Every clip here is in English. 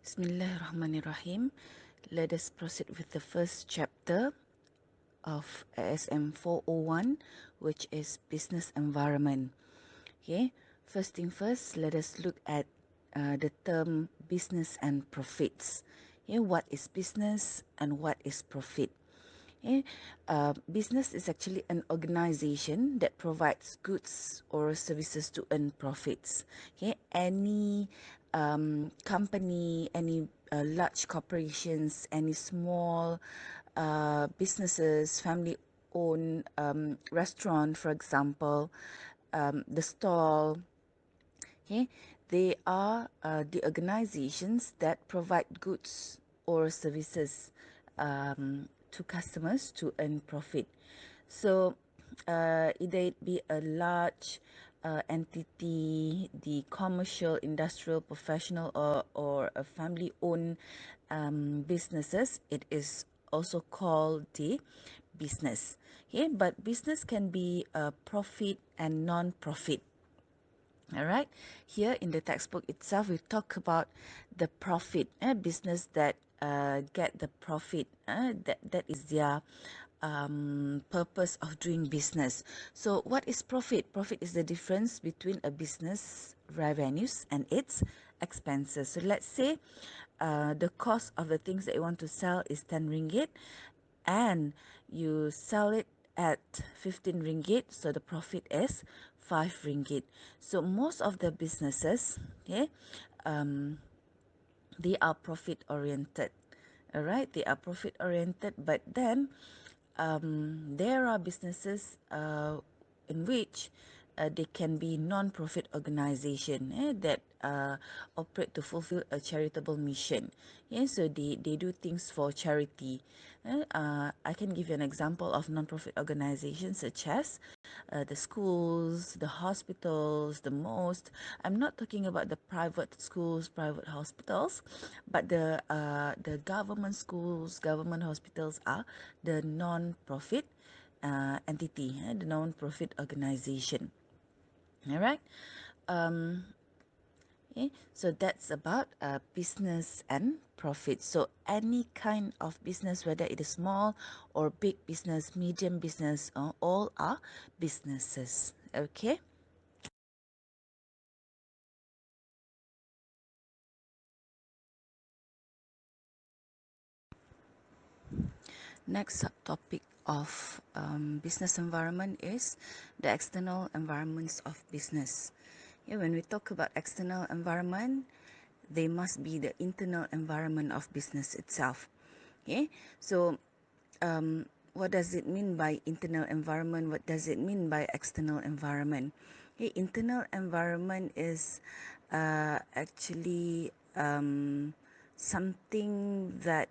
Bismillahirrahmanirrahim. Let us proceed with the first chapter of ASM 401, which is business environment. Okay, first thing first, let us look at the term business and profits. Okay, what is business and what is profit? Okay, business is actually an organization that provides goods or services to earn profits. Okay, any company, any large corporations, any small businesses, family-owned restaurant, for example, the stall. Okay, they are the organizations that provide goods or services to customers to earn profit. So either it be a large entity, the commercial, industrial, professional, or a family-owned businesses, it is also called the business. Okay, but business can be profit and non-profit. All right, here in the textbook itself, we talk about the profit, business that get the profit, that is their purpose of doing business. So what is profit? Profit is the difference between a business revenues and its expenses. So let's say the cost of the things that you want to sell is 10 ringgit and you sell it at 15 ringgit, so the profit is 5 ringgit. So most of the businesses, okay, they are profit oriented. All right, they are profit oriented, but then there are businesses in which they can be non-profit organization that operate to fulfill a charitable mission. So they do things for charity. I can give you an example of non-profit organizations such as the schools, the hospitals, the most. I'm not talking about the private schools, private hospitals, but the government schools, government hospitals are the non-profit entity, the non-profit organization. All right. Okay, so that's about business and profit. So any kind of business, whether it is small or big business, medium business, all are businesses. Okay. Next subtopic of business environment is the external environments of business. Yeah, when we talk about external environment, they must be the internal environment of business itself. Okay, so what does it mean by internal environment? What does it mean by external environment? Okay, internal environment is actually something that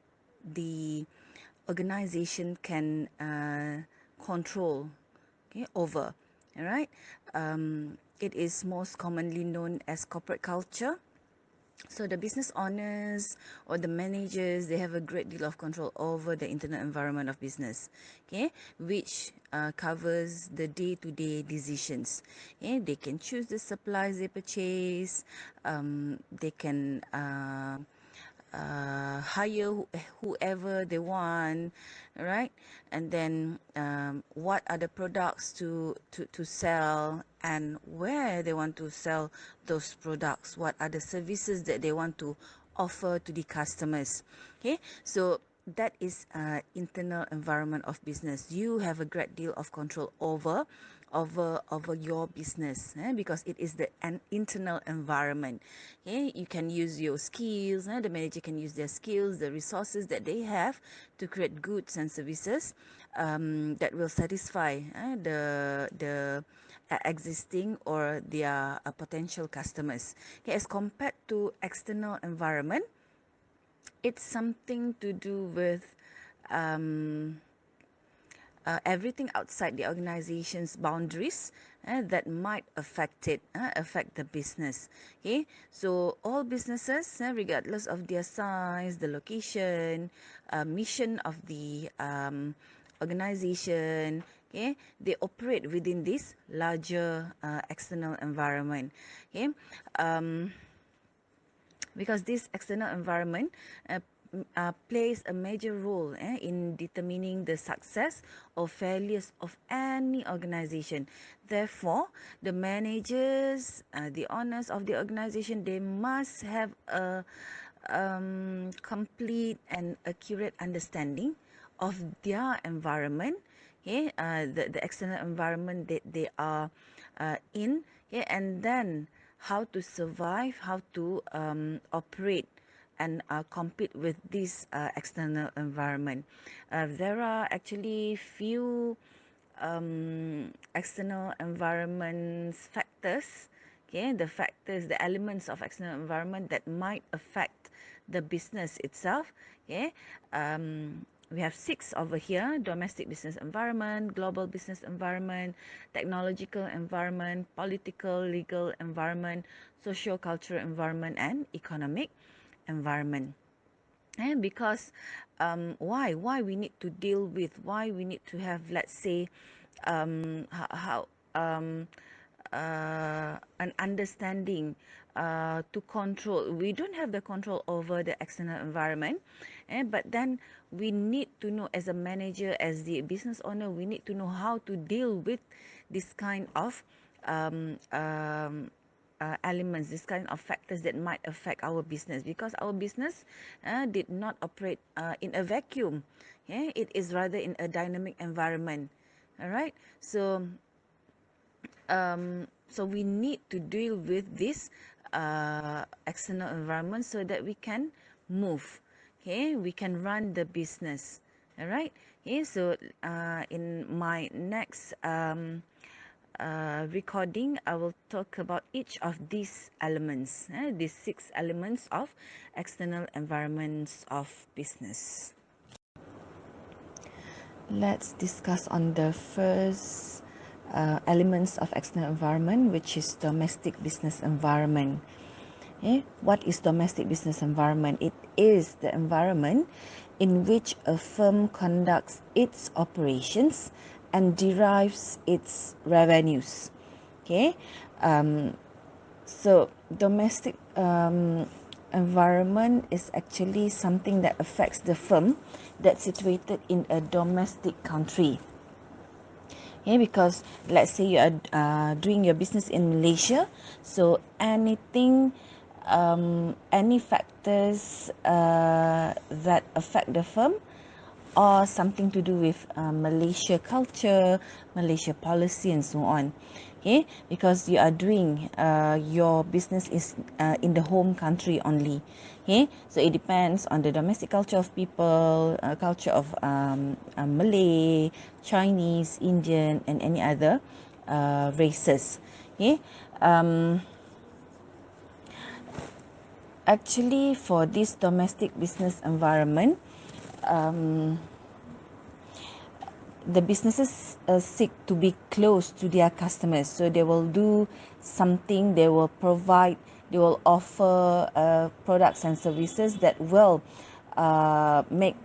the organization can control, okay, over. All right, it is most commonly known as corporate culture. So the business owners or the managers, they have a great deal of control over the internal environment of business, okay, which covers the day-to-day decisions. Okay, they can choose the supplies they purchase. They can hire whoever they want, right? And then what are the products to sell and where they want to sell those products, what are the services that they want to offer to the customers. Okay, so that is internal environment of business. You have a great deal of control over your business, because it is an internal environment. Okay, you can use your skills, the manager can use their skills, the resources that they have to create goods and services that will satisfy the existing or their potential customers. Okay, as compared to external environment, it's something to do with everything outside the organization's boundaries that might affect the business. Okay, so all businesses, regardless of their size, the location, mission of the organization, okay, they operate within this larger external environment. Okay, because this external environment plays a major role in determining the success or failures of any organization. Therefore, the managers, the owners of the organization, they must have a complete and accurate understanding of their environment, okay, the external environment that they are in, okay, and then how to survive, how to operate and compete with this external environment. There are actually few external environments factors, okay, the factors, the elements of external environment that might affect the business itself, okay. We have 6 over here: domestic business environment, global business environment, technological environment, political, legal environment, socio-cultural environment, and economic environment. And because why we need to deal with, why we need to have, let's say, how an understanding to control. We don't have the control over the external environment, but then we need to know, as a manager, as the business owner, we need to know how to deal with this kind of elements, this kind of factors that might affect our business, because our business did not operate in a vacuum. Yeah, it is rather in a dynamic environment. All right, so we need to deal with this external environment so that we can move. Okay, we can run the business. All right. Okay, so in my next recording, I will talk about each of these elements, these 6 elements of external environments of business. Let's discuss on the first elements of external environment, which is domestic business environment. Okay? What is domestic business environment? It is the environment in which a firm conducts its operations and derives its revenues. Okay, so domestic environment is actually something that affects the firm that's situated in a domestic country. Okay, because let's say you are doing your business in Malaysia, so anything, any factors that affect the firm, or something to do with Malaysia culture, Malaysia policy, and so on. Okay, because you are doing your business is in the home country only. Okay, so it depends on the domestic culture of people, culture of Malay, Chinese, Indian, and any other races. Okay, actually for this domestic business environment, the businesses seek to be close to their customers, so they will do something, they will provide, they will offer products and services that will make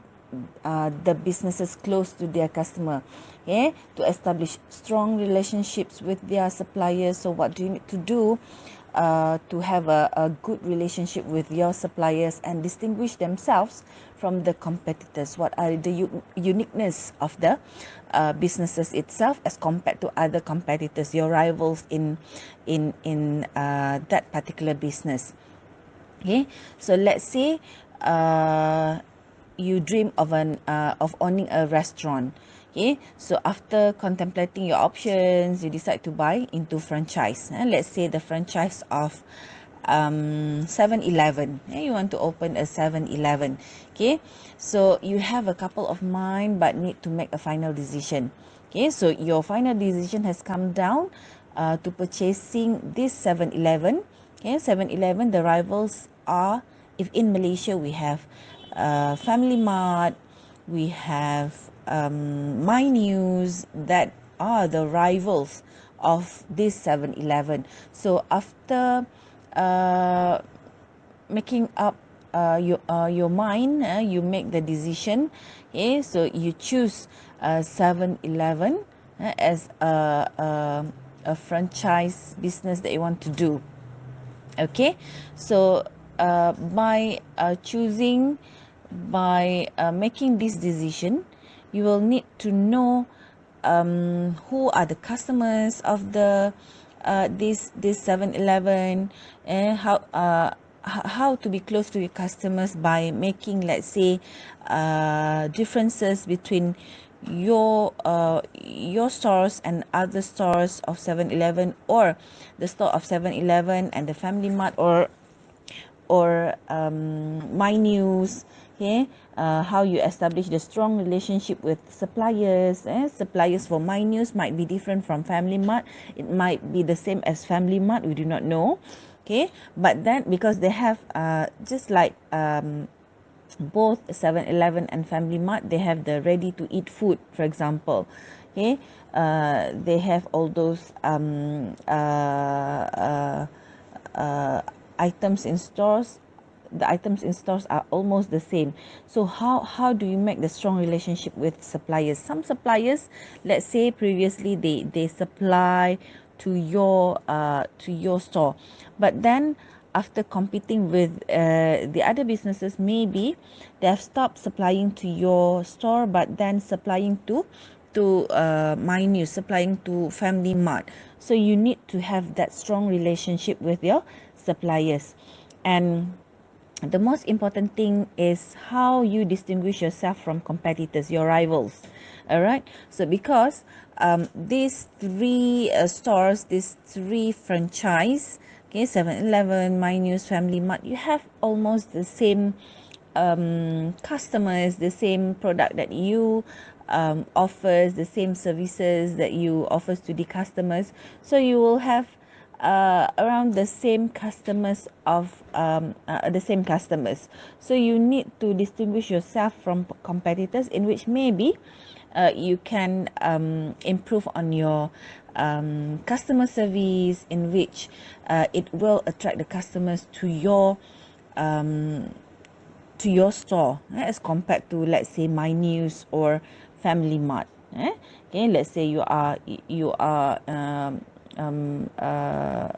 the businesses close to their customer, okay, to establish strong relationships with their suppliers. So what do you need to do to have a good relationship with your suppliers and distinguish themselves from the competitors? What are the uniqueness of the businesses itself as compared to other competitors, your rivals in that particular business? Okay, so let's say you dream of owning a restaurant. Okay, so after contemplating your options, you decide to buy into franchise. Let's say the franchise of 7-Eleven. You want to open a 7-Eleven. Okay, so you have a couple of mind but need to make a final decision. Okay, so your final decision has come down to purchasing this 7-Eleven. Okay, 7-Eleven, the rivals are, if in Malaysia we have Family Mart, we have My News, that are the rivals of this 7-Eleven. So after making up your mind, you make the decision. Okay, so you choose 7-Eleven as a franchise business that you want to do. Okay, so by choosing, by making this decision, you will need to know who are the customers of the this 7-Eleven, and how to be close to your customers by making, let's say, differences between your stores and other stores of 7-Eleven, or the store of 7-Eleven and the Family Mart, or my news. Okay, how you establish the strong relationship with suppliers. Suppliers for my news might be different from Family Mart. It might be the same as Family Mart, we do not know. Okay, but then because they have just like both 7-Eleven and Family Mart, they have the ready to eat food, for example. Okay, they have all those items in stores. The items in stores are almost the same. So how do you make the strong relationship with suppliers? Some suppliers, let's say previously they supply to your store, but then after competing with the other businesses, maybe they have stopped supplying to your store, but then supplying to my news, supplying to Family Mart. So you need to have that strong relationship with your suppliers. And the most important thing is how you distinguish yourself from competitors, your rivals. All right, so because these three stores, these three franchise, okay, 7-Eleven, my news, Family Mart, you have almost the same customers, the same product that you offers, the same services that you offers to the customers. So you will have around the same customers of the same customers. So you need to distinguish yourself from competitors, in which maybe you can improve on your customer service, in which it will attract the customers um, to your store, as compared to, let's say, My News or Family Mart. Okay, let's say you are um, uh,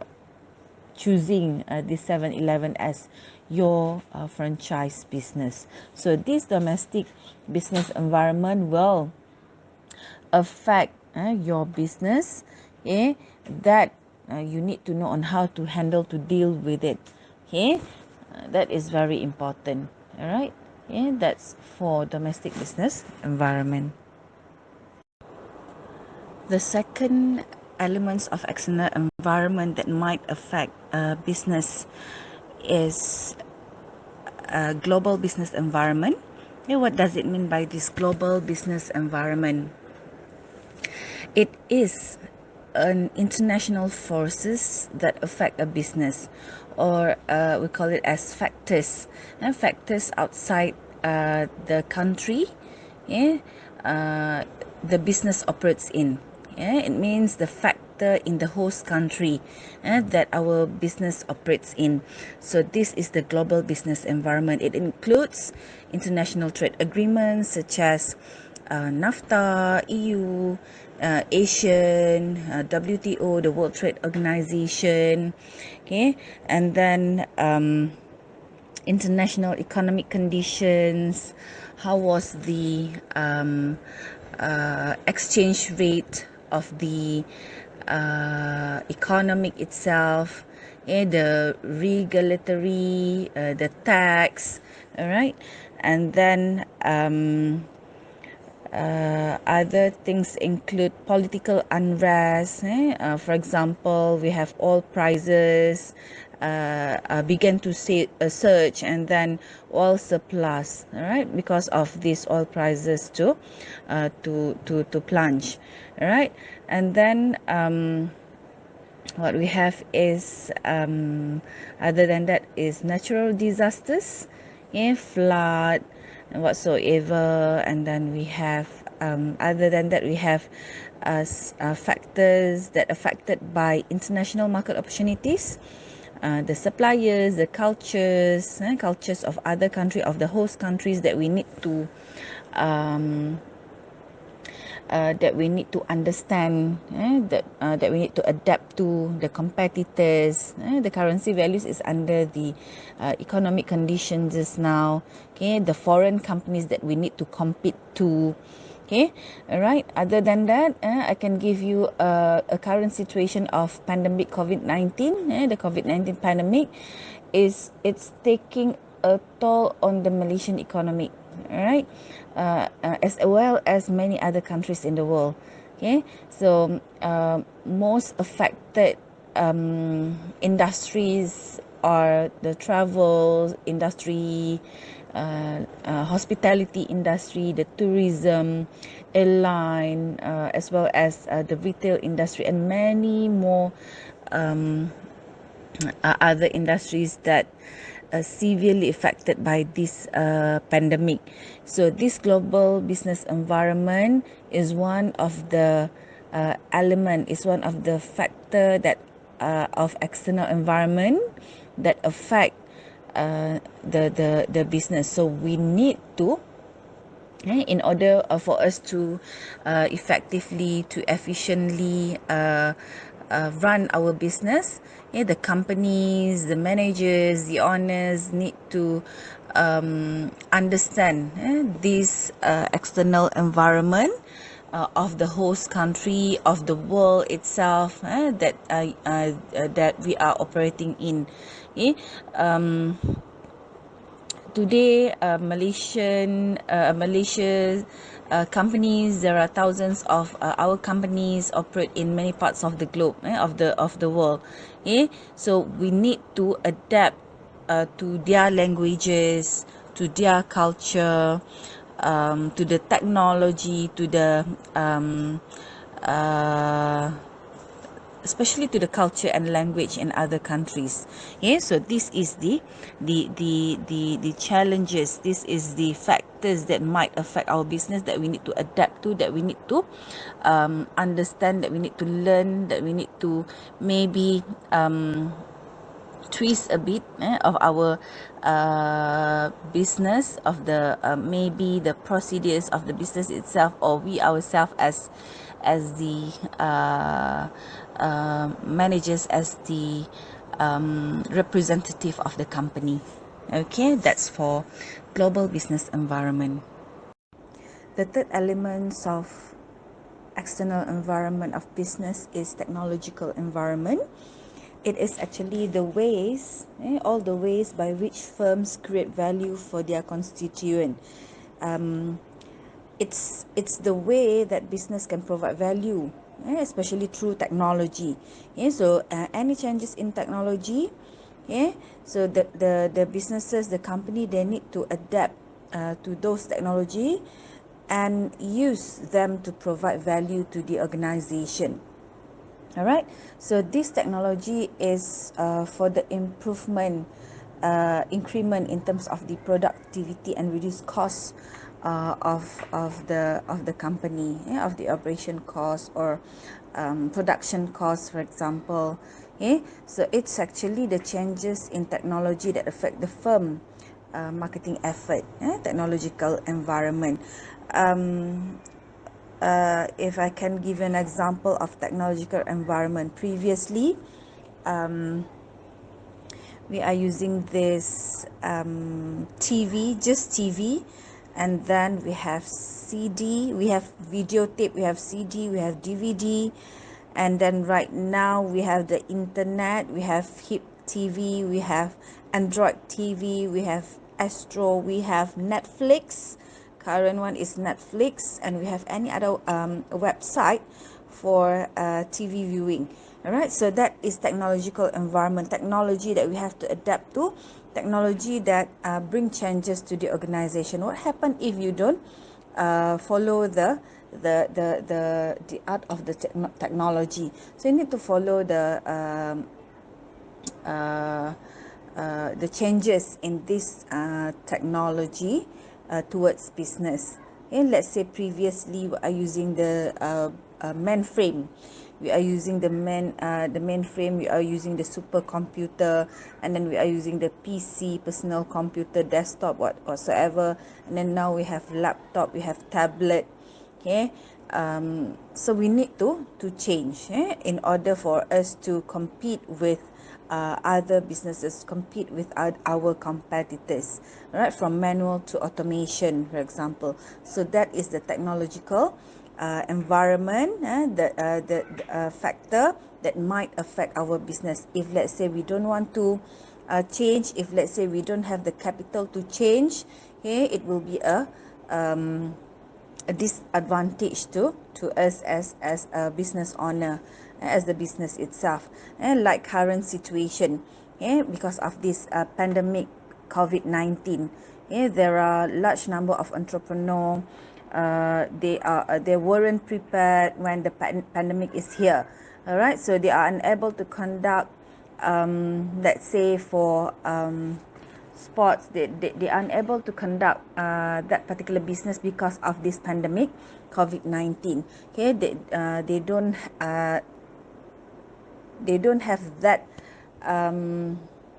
choosing this 7-Eleven as your franchise business. So this domestic business environment will affect your business, okay, that you need to know on how to handle, to deal with it. Okay, that is very important. All right, okay, that's for domestic business environment. The second elements of external environment that might affect business is global business environment. Okay, what does it mean by this global business environment? It is an international forces that affect a business, or we call it as factors, and factors outside the country, yeah, the business operates in. Yeah, it means the factor in the host country that our business operates in. So this is the global business environment. It includes international trade agreements such as NAFTA, EU, Asian, WTO, the World Trade Organization, okay, and then international economic conditions. How was the exchange rate of the economic itself, the regulatory, the tax, all right, and then other things include political unrest. For example, we have oil prices began to surge, and then oil surplus. All right, because of these oil prices to plunge. All right, and then what we have is other than that is natural disasters, flood and whatsoever. And then we have other than that we have factors that affected by international market opportunities, the suppliers, the cultures of other country, of the host countries, that we need to that we need to understand, that we need to adapt to the competitors. The currency values is under the economic conditions just now. Okay, the foreign companies that we need to compete to. Okay, all right. Other than that, I can give you a current situation of pandemic COVID-19. The COVID-19 pandemic it's taking a toll on the Malaysian economy, all right, as well as many other countries in the world. Okay, so most affected industries are the travel industry, hospitality industry, the tourism, airline, as well as the retail industry, and many more other industries that are severely affected by this pandemic. So this global business environment is one of the element, is one of the factor that of external environment that affect the business. So we need to, in order for us to effectively, to efficiently run our business, the companies, the managers, the owners need to understand this external environment of the host country, of the world itself, that we are operating in. Today, Malaysia companies, there are thousands of our companies operate in many parts of the globe, of the world. So we need to adapt to their languages, to their culture, to the technology, to the especially to the culture and language in other countries. So this is the challenges, this is the factors that might affect our business, that we need to adapt to, that we need to understand, that we need to learn, that we need to maybe twist a bit of our business, of the maybe the procedures of the business itself, or we ourselves as the managers, as the representative of the company. Okay, that's for global business environment. The third elements of external environment of business is technological environment. It is actually the ways, all the ways by which firms create value for their constituent. It's the way that business can provide value, especially through technology. So any changes in technology, so the businesses, the company, they need to adapt to those technology and use them to provide value to the organization. All right, so this technology is for the improvement, increment in terms of the productivity and reduce costs of the company, of the operation cost, or production costs, for example. So it's actually the changes in technology that affect the firm marketing effort, technological environment. If I can give an example of technological environment, previously we are using this TV, just TV, and then we have CD, we have videotape, we have CD, we have DVD, and then right now we have the internet, we have HIP TV, we have Android TV, we have Astro, we have Netflix. Current one is Netflix, and we have any other website for TV viewing. All right, so that is technological environment, technology that we have to adapt to, technology that bring changes to the organization. What happens if you don't follow the art of the technology? So you need to follow the changes in this technology towards business. Let's say previously we are using the mainframe, we are using the mainframe, we are using the supercomputer, and then we are using the PC, personal computer, desktop, whatsoever, and then now we have laptop, we have tablet. Okay, so we need to change in order for us to compete with other businesses, compete with our competitors, right? From manual to automation, for example. So that is the technological environment, the factor that might affect our business. If let's say we don't want to change, if let's say we don't have the capital to change, okay, it will be a disadvantage to us as a business owner, as the business itself, and like current situation, because of this pandemic COVID-19. There are large number of entrepreneurs, they weren't prepared when the pandemic is here. All right, so they are unable to conduct, let's say for sports, they are unable to conduct that particular business because of this pandemic COVID-19. Okay, they don't have that,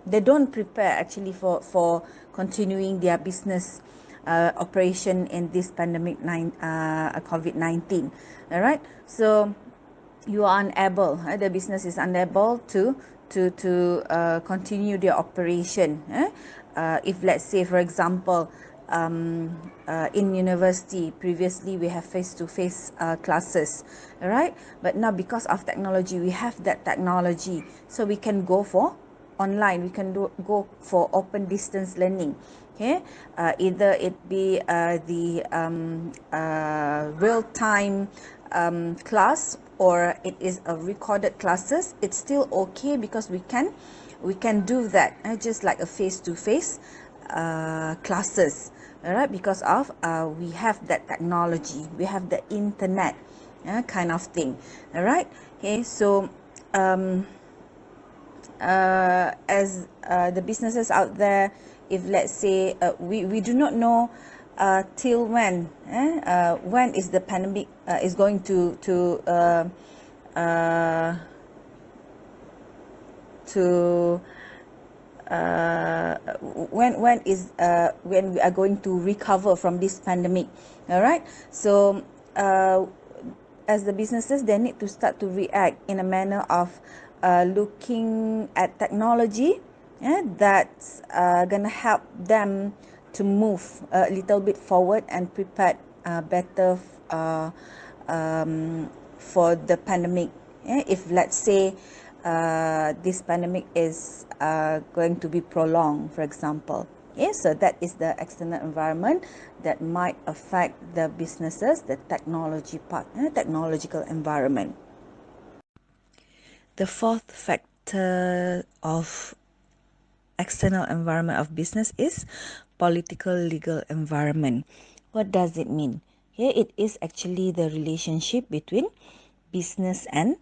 they don't prepare actually for continuing their business operation in this pandemic COVID-19. All right, so you are unable, the business is unable to continue their operation. If let's say for example, in university previously we have face-to-face classes, right? But now because of technology, we have that technology, so we can go for online, we can go for open distance learning. Okay, either it be the real time class, or it is a recorded classes. It's still okay because we can do that, just like a face-to-face classes. All right, because of we have that technology, we have the internet, kind of thing. All right, okay, so as the businesses out there, if let's say we do not know till when is the pandemic is going to when we are going to recover from this pandemic. All right, so as the businesses, they need to start to react in a manner of looking at technology, that's gonna help them to move a little bit forward and prepare better for the pandemic. If let's say this pandemic is going to be prolonged, for example. So that is the external environment that might affect the businesses, the technology part, technological environment. The fourth factor of external environment of business is political legal environment. What does it mean? Here it is actually the relationship between business and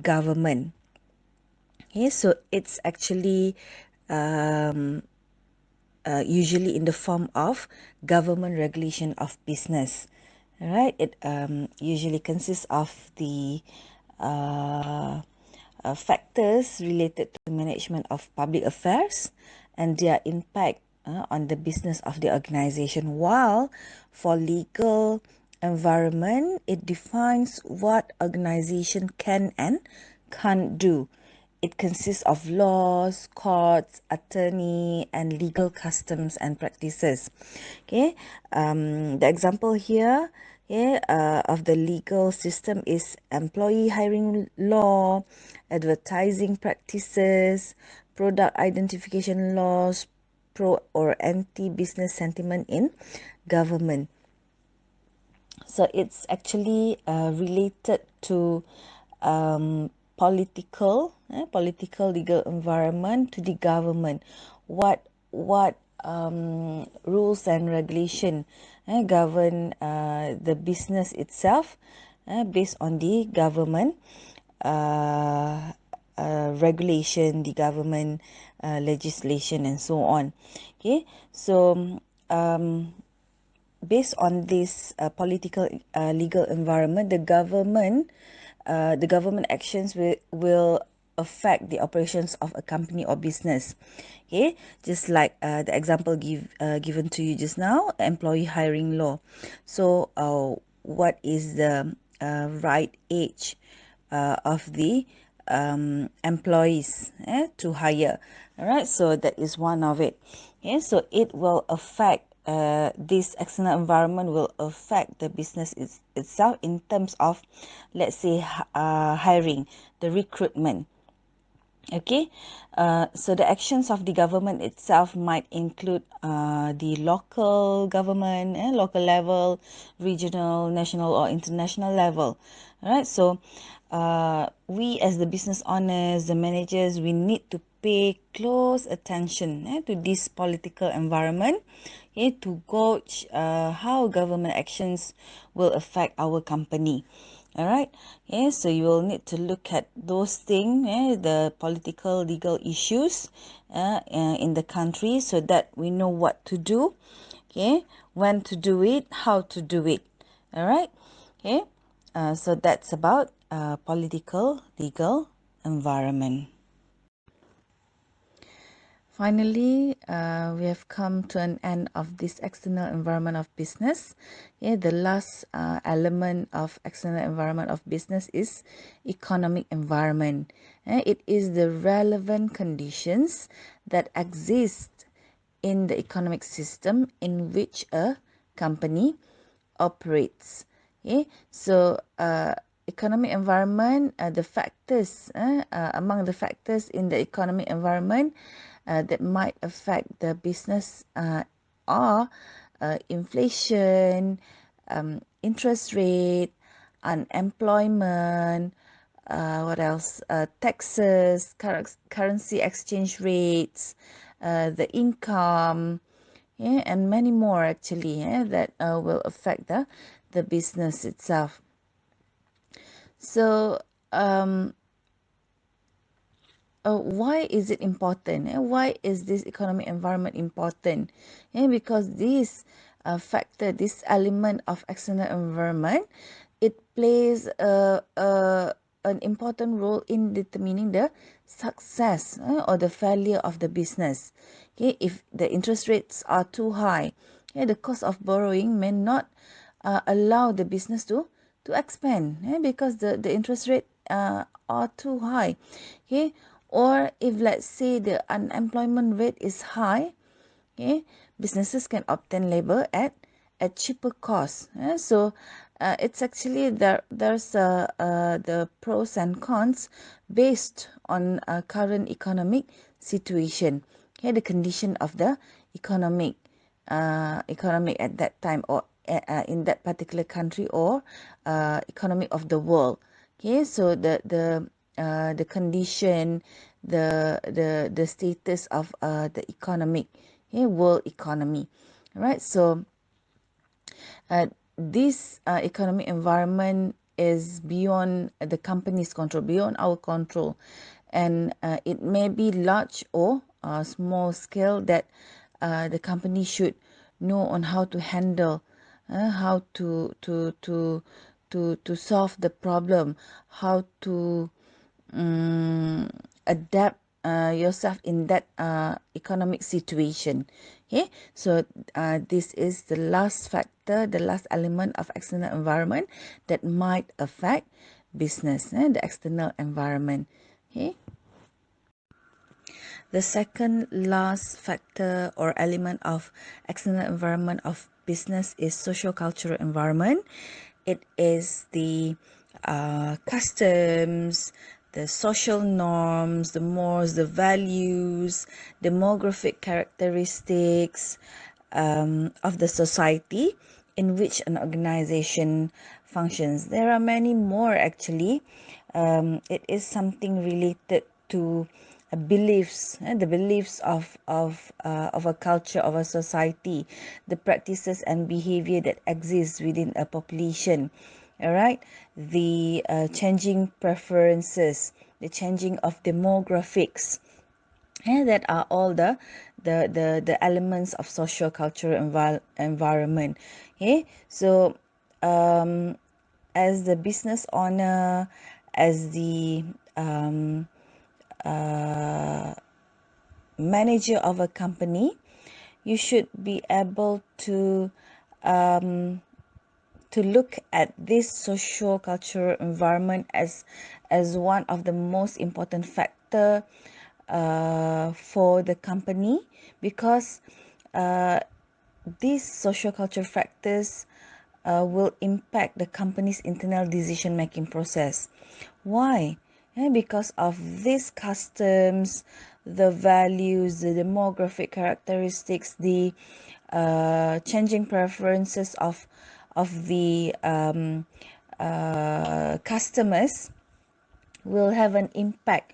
government. Okay, so it's actually usually in the form of government regulation of business. All right, it usually consists of the factors related to management of public affairs and their impact on the business of the organization. While for legal environment, it defines what organization can and can't do. It consists of laws, courts, attorney, and legal customs and practices. Okay, the example here, of the legal system is employee hiring law, advertising practices, product identification laws, pro or anti-business sentiment in government. So it's actually related to political legal environment, to the government. What rules and regulation govern the business itself, based on the government regulation, the government legislation, and so on. Okay, so based on this political legal environment, the government actions will affect the operations of a company or business. Okay, just like the example given to you just now, employee hiring law. So what is the right age of the employees to hire. All right, so that is one of it. Okay, so it will affect this external environment will affect the business itself in terms of, let's say, hiring, the recruitment. Okay, so the actions of the government itself might include the local government, local level, regional, national, or international level. All right, so we as the business owners, the managers, we need to pay close attention to this political environment, to gauge how government actions will affect our company. All right, so you will need to look at those things, the political legal issues in the country, so that we know what to do, okay, when to do it, how to do it. All right, okay, so that's about political legal environment. Finally, we have come to an end of this external environment of business. The last element of external environment of business is economic environment. It is the relevant conditions that exist in the economic system in which a company operates. So economic environment, the factors among the factors in the economic environment that might affect the business are inflation, interest rate, unemployment, what else? Taxes, currency exchange rates, the income, and many more actually, that will affect the business itself. So why is it important? Why is this economic environment important? Because this factor, this element of external environment, it plays an important role in determining the success or the failure of the business. Okay, if the interest rates are too high, the cost of borrowing may not allow the business to expand, because the interest rate are too high. Okay, or if, let's say, the unemployment rate is high, businesses can obtain labor at cheaper cost. So it's actually there's the pros and cons based on current economic situation, the condition of the economic at that time, or in that particular country, or economic of the world. So the condition, the status of the economic, world economy. Right, so this economic environment is beyond the company's control, beyond our control, and it may be large or small scale, that the company should know on how to handle, how to solve the problem, how to adapt yourself in that economic situation. So this is the last factor, the last element of external environment that might affect business, the external environment. The second last factor or element of external environment of business is socio-cultural environment. It is the customs, the social norms, the mores, the values, demographic characteristics of the society in which an organization functions. There are many more actually. It is something related to beliefs, the beliefs of a culture, of a society, the practices and behavior that exists within a population. All right, the changing preferences, the changing of demographics, that are all the elements of social cultural environment. So as the business owner, as the manager of a company, you should be able to to look at this socio-cultural environment as one of the most important factor for the company, because these socio-cultural factors will impact the company's internal decision-making process. Why? Because of these customs, the values, the demographic characteristics, the changing preferences of the customers will have an impact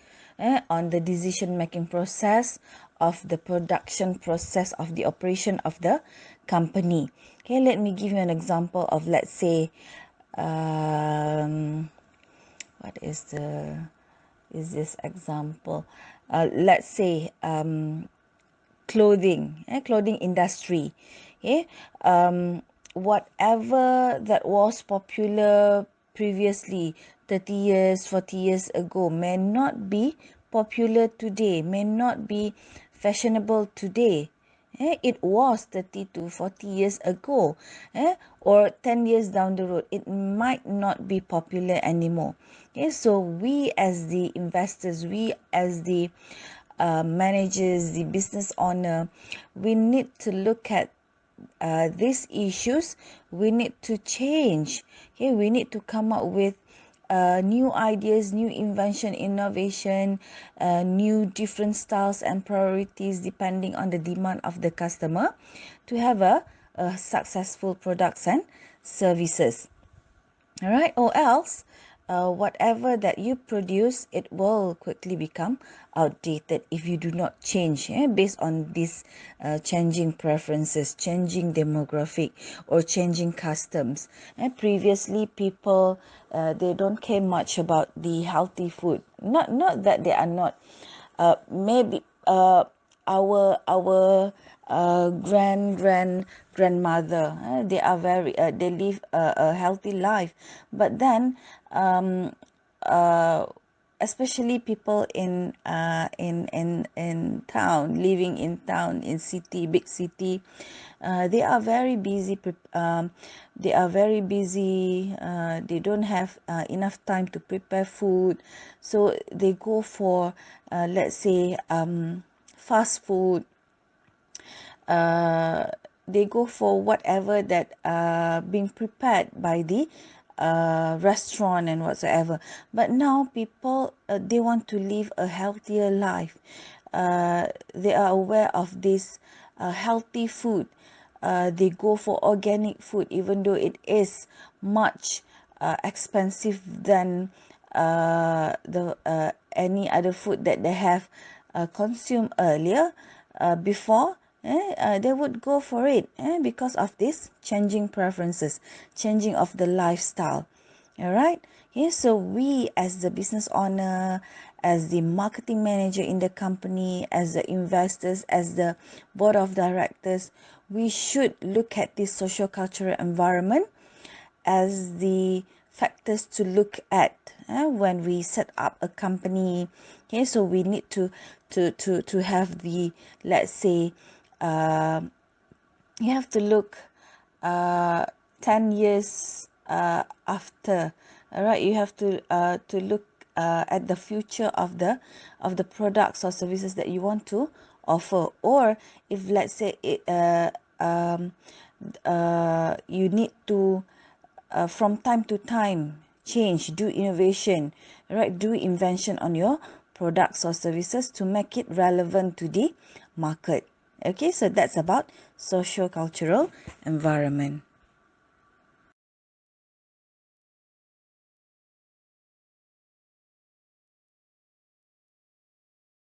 on the decision making process of the production process of the operation of the company. Okay, let me give you an example of, let's say, what is this example? Let's say clothing industry. Okay, whatever that was popular previously 30 years 40 years ago may not be popular today, may not be fashionable today. It was 30 to 40 years ago, or 10 years down the road, it might not be popular anymore. So we as the investors, we as the managers, the business owner, we need to look at these issues. We need to change. Okay, we need to come up with new ideas, new invention, innovation, new different styles and priorities depending on the demand of the customer to have a successful products and services. All right, or else whatever that you produce, it will quickly become outdated if you do not change based on these changing preferences, changing demographic, or changing customs. And previously people they don't care much about the healthy food. Not that they are not, maybe our grandmother, they are very they live a healthy life, but then uh, especially people in town, living in town, in city, big city, they are very busy. They are very busy. They don't have enough time to prepare food, so they go for let's say fast food. uh, they go for whatever that being prepared by the restaurant and whatsoever. But now people, they want to live a healthier life. They are aware of this healthy food. They go for organic food even though it is much expensive than the any other food that they have consumed earlier, before. They would go for it because of this changing preferences, changing of the lifestyle. All right. So we as the business owner, as the marketing manager in the company, as the investors, as the board of directors, we should look at this social cultural environment as the factors to look at when we set up a company. Okay, so we need to have the, let's say, uh, you have to look 10 years after. All right, you have to look at the future of the products or services that you want to offer. Or if, let's say, you need to from time to time change, do innovation, right, do invention on your products or services to make it relevant to the market. Okay, so that's about socio-cultural environment.